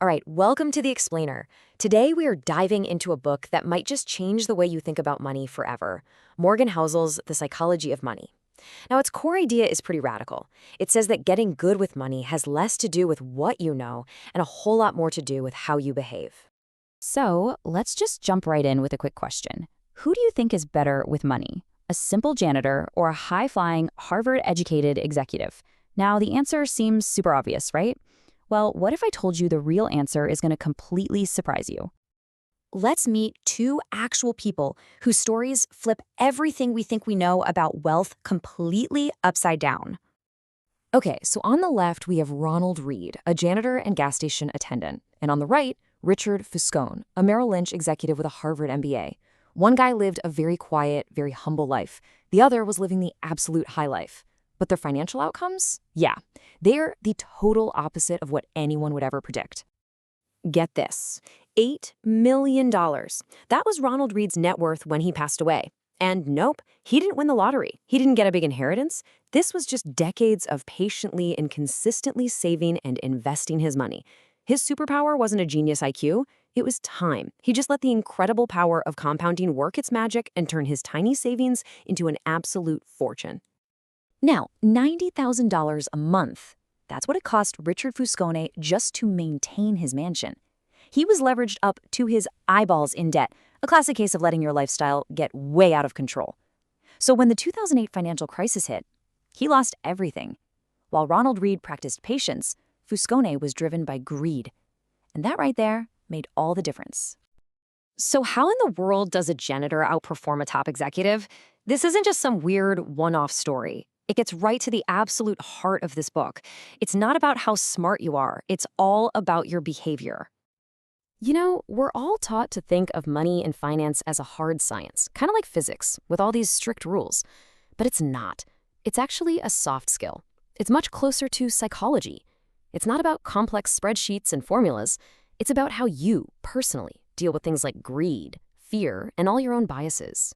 All right, welcome to The Explainer. Today we are diving into a book that might just change the way you think about money forever. Morgan Housel's The Psychology of Money. Now, its core idea is pretty radical. It says that getting good with money has less to do with what you know and a whole lot more to do with how you behave. So let's just jump right in with a quick question. Who do you think is better with money? A simple janitor or a high-flying, Harvard-educated executive? Now, the answer seems super obvious, right? Well, what if I told you the real answer is going to completely surprise you? Let's meet two actual people whose stories flip everything we think we know about wealth completely upside down. Okay, so on the left, we have Ronald Reed, a janitor and gas station attendant. And on the right, Richard Fuscone, a Merrill Lynch executive with a Harvard MBA. One guy lived a very quiet, very humble life. The other was living the absolute high life. But their financial outcomes? Yeah, they're the total opposite of what anyone would ever predict. Get this, $8 million. That was Ronald Reed's net worth when he passed away. And nope, he didn't win the lottery. He didn't get a big inheritance. This was just decades of patiently and consistently saving and investing his money. His superpower wasn't a genius IQ, it was time. He just let the incredible power of compounding work its magic and turn his tiny savings into an absolute fortune. Now, $90,000 a month. That's what it cost Richard Fuscone just to maintain his mansion. He was leveraged up to his eyeballs in debt, a classic case of letting your lifestyle get way out of control. So when the 2008 financial crisis hit, he lost everything. While Ronald Reed practiced patience, Fuscone was driven by greed. And that right there made all the difference. So how in the world does a janitor outperform a top executive? This isn't just some weird one-off story. It gets right to the absolute heart of this book. It's not about how smart you are. It's all about your behavior. You know, we're all taught to think of money and finance as a hard science, kind of like physics, with all these strict rules. But it's not. It's actually a soft skill. It's much closer to psychology. It's not about complex spreadsheets and formulas. It's about how you, personally, deal with things like greed, fear, and all your own biases.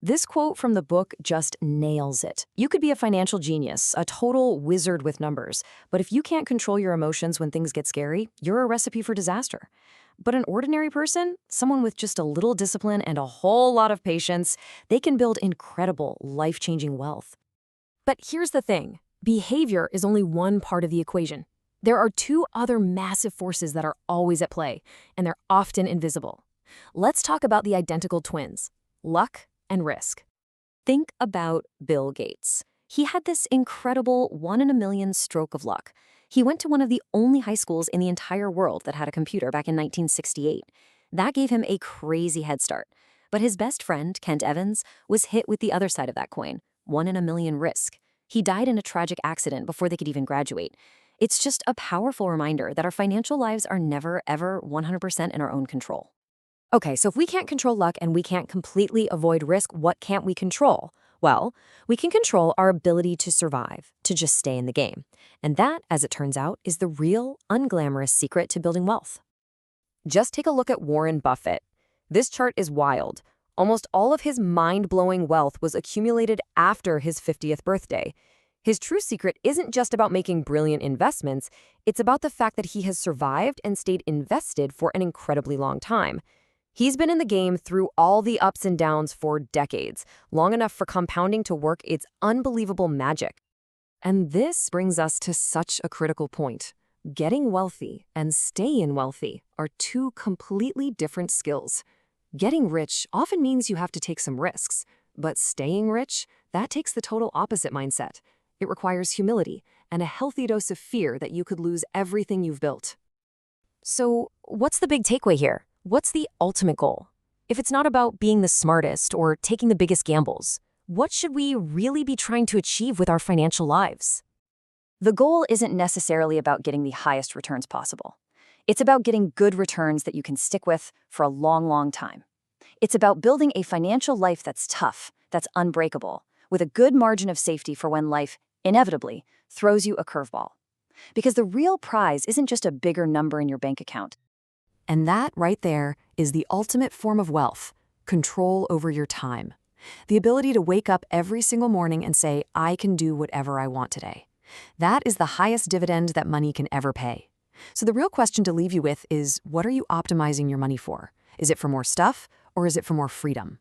This quote from the book just nails it. You could be a financial genius, a total wizard with numbers, but if you can't control your emotions when things get scary, you're a recipe for disaster. But an ordinary person, someone with just a little discipline and a whole lot of patience, they can build incredible, life-changing wealth. But here's the thing. Behavior is only one part of the equation. There are two other massive forces that are always at play, and they're often invisible. Let's talk about the identical twins, luck and risk. Think about Bill Gates. He had this incredible 1 in a million stroke of luck. He went to one of the only high schools in the entire world that had a computer back in 1968. That gave him a crazy head start. But his best friend, Kent Evans, was hit with the other side of that coin, 1 in a million risk. He died in a tragic accident before they could even graduate. It's just a powerful reminder that our financial lives are never, ever 100% in our own control. Okay, so if we can't control luck and we can't completely avoid risk, what can't we control? Well, we can control our ability to survive, to just stay in the game. And that, as it turns out, is the real, unglamorous secret to building wealth. Just take a look at Warren Buffett. This chart is wild. Almost all of his mind-blowing wealth was accumulated after his 50th birthday. His true secret isn't just about making brilliant investments, it's about the fact that he has survived and stayed invested for an incredibly long time. He's been in the game through all the ups and downs for decades, long enough for compounding to work its unbelievable magic. And this brings us to such a critical point. Getting wealthy and staying wealthy are two completely different skills. Getting rich often means you have to take some risks, but staying rich, that takes the total opposite mindset. It requires humility and a healthy dose of fear that you could lose everything you've built. So, what's the big takeaway here? What's the ultimate goal? If it's not about being the smartest or taking the biggest gambles, what should we really be trying to achieve with our financial lives? The goal isn't necessarily about getting the highest returns possible. It's about getting good returns that you can stick with for a long, long time. It's about building a financial life that's tough, that's unbreakable, with a good margin of safety for when life, inevitably, throws you a curveball. Because the real prize isn't just a bigger number in your bank account. And that right there is the ultimate form of wealth, control over your time. The ability to wake up every single morning and say, I can do whatever I want today. That is the highest dividend that money can ever pay. So the real question to leave you with is, what are you optimizing your money for? Is it for more stuff, or is it for more freedom?